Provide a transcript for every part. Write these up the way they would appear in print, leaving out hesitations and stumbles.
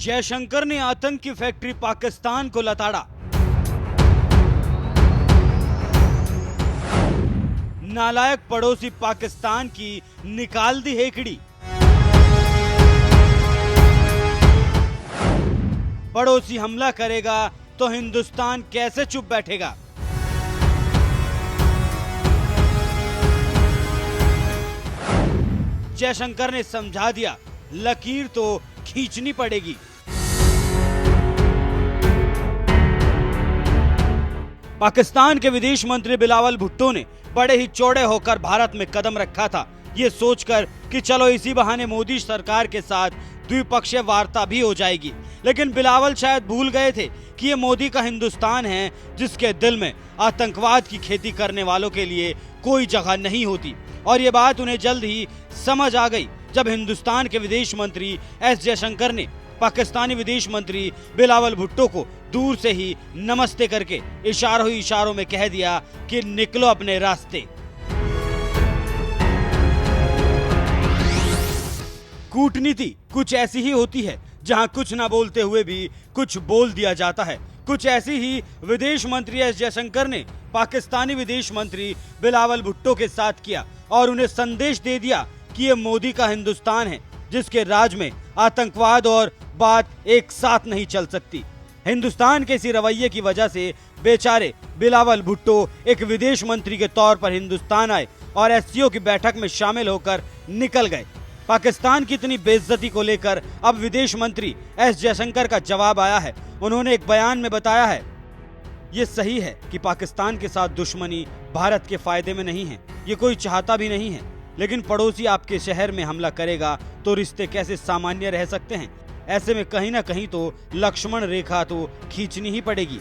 जयशंकर ने आतंकी फैक्ट्री पाकिस्तान को लताड़ा। नालायक पड़ोसी पाकिस्तान की निकाल दी हेकड़ी। पड़ोसी हमला करेगा तो हिंदुस्तान कैसे चुप बैठेगा। जयशंकर ने समझा दिया, लकीर तो खींचनी पड़ेगी। पाकिस्तान के विदेश मंत्री बिलावल भुट्टो ने बड़े ही चौड़े होकर भारत में कदम रखा था, ये सोचकर कि चलो इसी बहाने मोदी सरकार के साथ द्विपक्षीय वार्ता भी हो जाएगी। लेकिन बिलावल शायद भूल गए थे कि ये मोदी का हिंदुस्तान है, जिसके दिल में आतंकवाद की खेती करने वालों के लिए कोई जगह नहीं होती। और ये बात उन्हें जल्द ही समझ आ गई जब हिंदुस्तान के विदेश मंत्री एस जयशंकर ने पाकिस्तानी विदेश मंत्री बिलावल भुट्टो को दूर से ही नमस्ते करके इशारों ही इशारों में कह दिया कि निकलो अपने रास्ते। कूटनीति कुछ ऐसी ही होती है जहां कुछ ना बोलते हुए भी कुछ बोल दिया जाता है। कुछ ऐसी ही विदेश मंत्री एस जयशंकर ने पाकिस्तानी विदेश मंत्री बिलावल भुट्टो के साथ किया और उन्हें संदेश दे दिया कि ये मोदी का हिंदुस्तान है, जिसके राज में आतंकवाद और बात एक साथ नहीं चल सकती। हिंदुस्तान के इसी रवैये की वजह से बेचारे बिलावल भुट्टो एक विदेश मंत्री के तौर पर हिंदुस्तान आए और एससीओ की बैठक में शामिल होकर निकल गए। पाकिस्तान की इतनी बेइज्जती को लेकर अब विदेश मंत्री एस जयशंकर का जवाब आया है। उन्होंने एक बयान में बताया है, ये सही है कि पाकिस्तान के साथ दुश्मनी भारत के फायदे में नहीं है, ये कोई चाहता भी नहीं है, लेकिन पड़ोसी आपके शहर में हमला करेगा तो रिश्ते कैसे सामान्य रह सकते हैं। ऐसे में कहीं ना कहीं तो लक्ष्मण रेखा तो खींचनी ही पड़ेगी।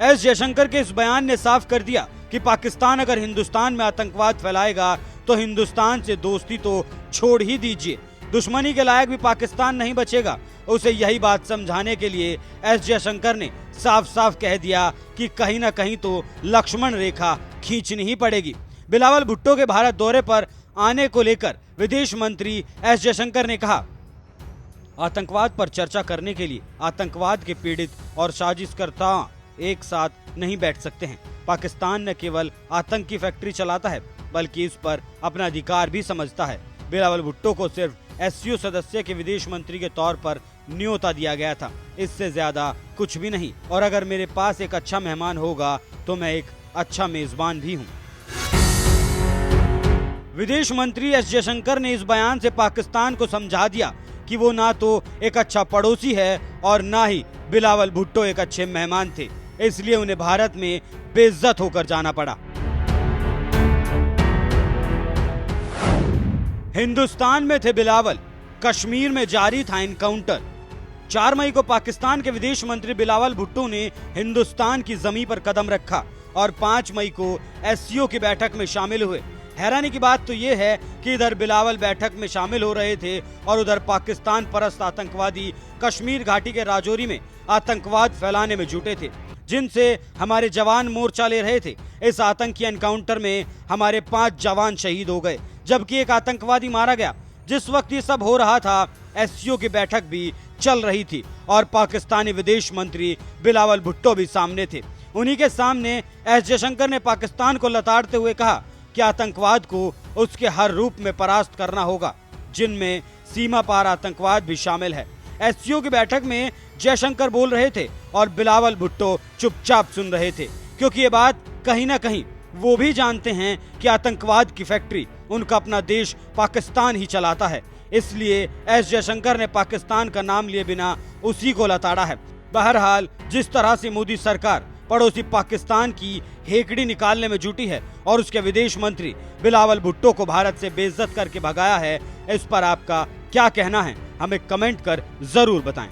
एस जयशंकर के इस बयान ने साफ कर दिया कि पाकिस्तान अगर हिंदुस्तान में आतंकवाद फैलाएगा तो हिंदुस्तान से दोस्ती तो छोड़ ही दीजिए, दुश्मनी के लायक भी पाकिस्तान नहीं बचेगा। उसे यही बात समझाने के लिए एस जयशंकर ने साफ साफ कह दिया कि कहीं ना कहीं तो लक्ष्मण रेखा खींचनी ही पड़ेगी। बिलावल भुट्टो के भारत दौरे पर आने को लेकर विदेश मंत्री एस जयशंकर ने कहा, आतंकवाद पर चर्चा करने के लिए आतंकवाद के पीड़ित और साजिशकर्ता एक साथ नहीं बैठ सकते हैं। पाकिस्तान न केवल आतंक की फैक्ट्री चलाता है, बल्कि इस पर अपना अधिकार भी समझता है। बिलावल भुट्टो को सिर्फ एससीओ सदस्य के विदेश मंत्री के तौर पर न्योता दिया गया था, इससे ज्यादा कुछ भी नहीं। और अगर मेरे पास एक अच्छा मेहमान होगा तो मैं एक अच्छा मेजबान भी हूँ। विदेश मंत्री एस जयशंकर ने इस बयान से पाकिस्तान को समझा दिया कि वो ना तो एक अच्छा पड़ोसी है और ना ही बिलावल भुट्टो एक अच्छे मेहमान थे, इसलिए उन्हें भारत में बेइज्जत होकर जाना पड़ा। हिंदुस्तान में थे बिलावल, कश्मीर में जारी था इनकाउंटर। 4 मई को पाकिस्तान के विदेश मंत्री बिलावल भुट्टो ने हिंदुस्तान की जमीन पर कदम रखा और 5 मई को एससीओ की बैठक में शामिल हुए। हैरानी की बात तो ये है कि इधर बिलावल बैठक में शामिल हो रहे थे और उधर पाकिस्तान परस्त आतंकवादी कश्मीर घाटी के राजौरी में आतंकवाद फैलाने में जुटे थे, जिनसे हमारे जवान मोर्चा ले रहे थे। इस आतंकी एनकाउंटर में हमारे 5 जवान शहीद हो गए, जबकि एक आतंकवादी मारा गया। जिस वक्त ये सब हो रहा था, एससीओ की बैठक भी चल रही थी और पाकिस्तानी विदेश मंत्री बिलावल भुट्टो भी सामने थे। उन्हीं के सामने एस जयशंकर ने पाकिस्तान को लताड़ते हुए कहा कि आतंकवाद को उसके हर रूप में परास्त करना होगा, जिनमें सीमा पार आतंकवाद भी शामिल है। एससीओ की बैठक में जयशंकर बोल रहे थे और बिलावल भुट्टो चुपचाप सुन रहे थे, क्योंकि ये बात कहीं ना कहीं वो भी जानते हैं कि आतंकवाद की फैक्ट्री उनका अपना देश पाकिस्तान ही चलाता है। इसलिए एस जयशंकर ने पाकिस्तान का नाम लिए बिना उसी को लताड़ा है। बहरहाल जिस तरह से मोदी सरकार पड़ोसी पाकिस्तान की हेकड़ी निकालने में जुटी है और उसके विदेश मंत्री बिलावल भुट्टो को भारत से बेइज्जत करके भगाया है, इस पर आपका क्या कहना है, हमें कमेंट कर जरूर बताएं।